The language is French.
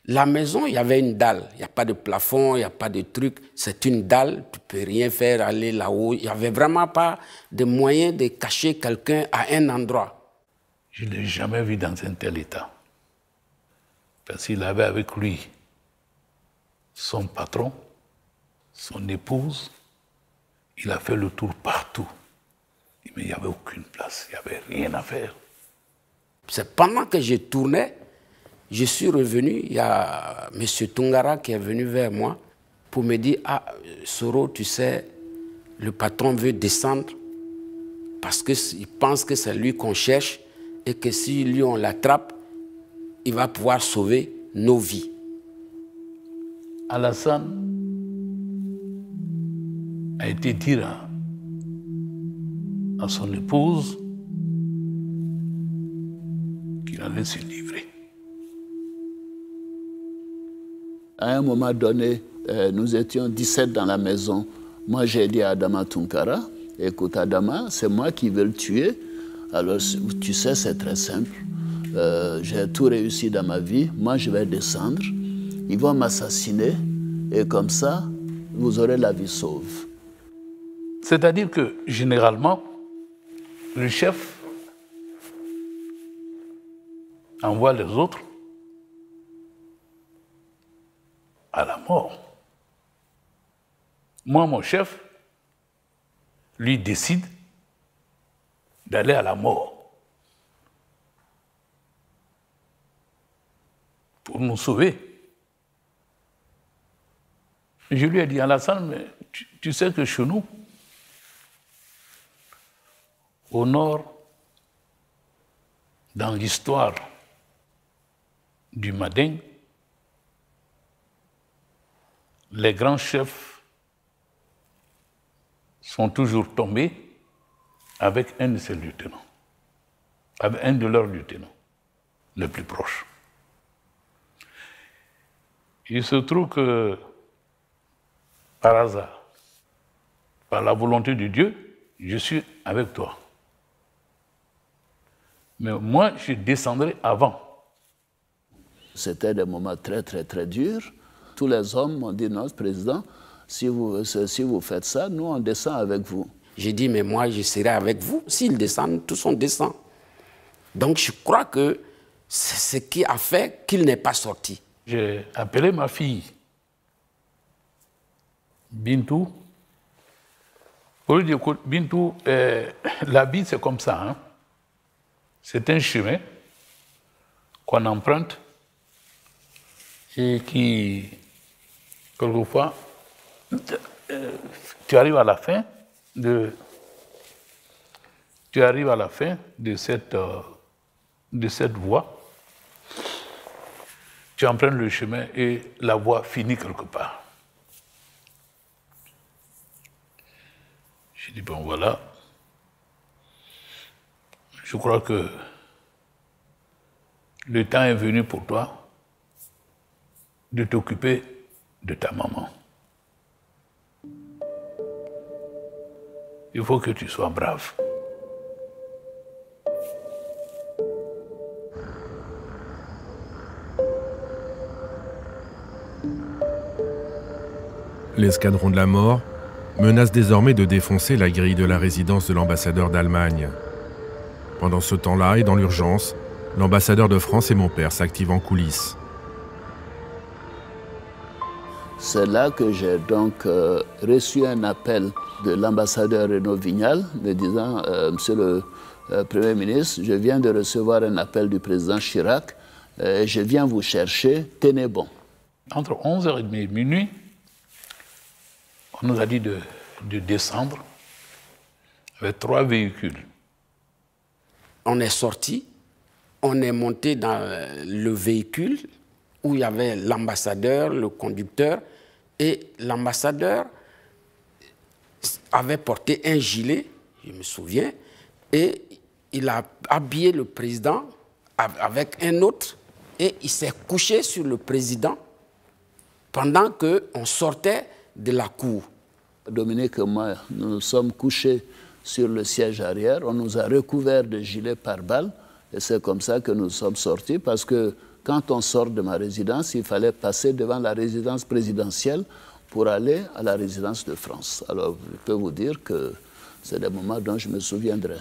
La maison, il y avait une dalle. Il n'y a pas de plafond, il n'y a pas de truc. C'est une dalle, tu ne peux rien faire, aller là-haut. Il n'y avait vraiment pas de moyen de cacher quelqu'un à un endroit. Je ne l'ai jamais vu dans un tel état. Parce qu'il avait avec lui son patron, son épouse. Il a fait le tour partout. Mais il n'y avait aucune place, il n'y avait rien à faire. C'est pendant que je tournais, je suis revenu, il y a M. Tungara qui est venu vers moi pour me dire « Ah, Soro, tu sais, le patron veut descendre parce qu'il pense que c'est lui qu'on cherche et que si lui on l'attrape, il va pouvoir sauver nos vies. » Alassane a été dire à son épouse qu'il allait se livrer. À un moment donné, nous étions 17 dans la maison. Moi, j'ai dit à Adama Tunkara, écoute Adama, c'est moi qui veux le tuer. Alors, tu sais, c'est très simple. J'ai tout réussi dans ma vie. Moi, je vais descendre. Ils vont m'assassiner. Et comme ça, vous aurez la vie sauve. C'est-à-dire que, généralement, le chef envoie les autres à la mort. Moi, mon chef, lui décide d'aller à la mort pour nous sauver. Je lui ai dit, Alassane, mais tu sais que chez nous, au nord, dans l'histoire du Madin, les grands chefs sont toujours tombés avec un de ses lieutenants, avec un de leurs lieutenants, le plus proche. Il se trouve que, par hasard, par la volonté de Dieu, je suis avec toi. Mais moi, je descendrai avant. C'était des moments très, très, très durs. Tous les hommes m'ont dit, non, président, si vous faites ça, nous, on descend avec vous. J'ai dit, mais moi, je serai avec vous. S'ils descendent, tous on descend. Donc, je crois que c'est ce qui a fait qu'il n'est pas sorti. J'ai appelé ma fille, Bintou. Pour lui dire, écoute, Bintou, la vie, c'est comme ça. Hein? C'est un chemin qu'on emprunte et qui, quelquefois, tu arrives à la fin de cette voie, tu empruntes le chemin et la voie finit quelque part. J'ai dit, bon voilà, je crois que le temps est venu pour toi de t'occuper de ta maman. Il faut que tu sois brave. L'escadron de la mort menace désormais de défoncer la grille de la résidence de l'ambassadeur d'Allemagne. Pendant ce temps-là et dans l'urgence, l'ambassadeur de France et mon père s'activent en coulisses. C'est là que j'ai donc reçu un appel de l'ambassadeur Renaud Vignal me disant « Monsieur le Premier ministre, je viens de recevoir un appel du président Chirac, je viens vous chercher, tenez bon. » Entre 11h30 et minuit, on nous a dit de descendre avec 3 véhicules. On est sorti, on est monté dans le véhicule où il y avait l'ambassadeur, le conducteur, et l'ambassadeur avait porté un gilet, je me souviens, et il a habillé le président avec un autre, et il s'est couché sur le président pendant qu'on sortait de la cour. Dominique et moi, nous nous sommes couchés sur le siège arrière, on nous a recouverts de gilets pare-balles, et c'est comme ça que nous sommes sortis, parce que quand on sort de ma résidence, il fallait passer devant la résidence présidentielle pour aller à la résidence de France. Alors, je peux vous dire que c'est des moments dont je me souviendrai.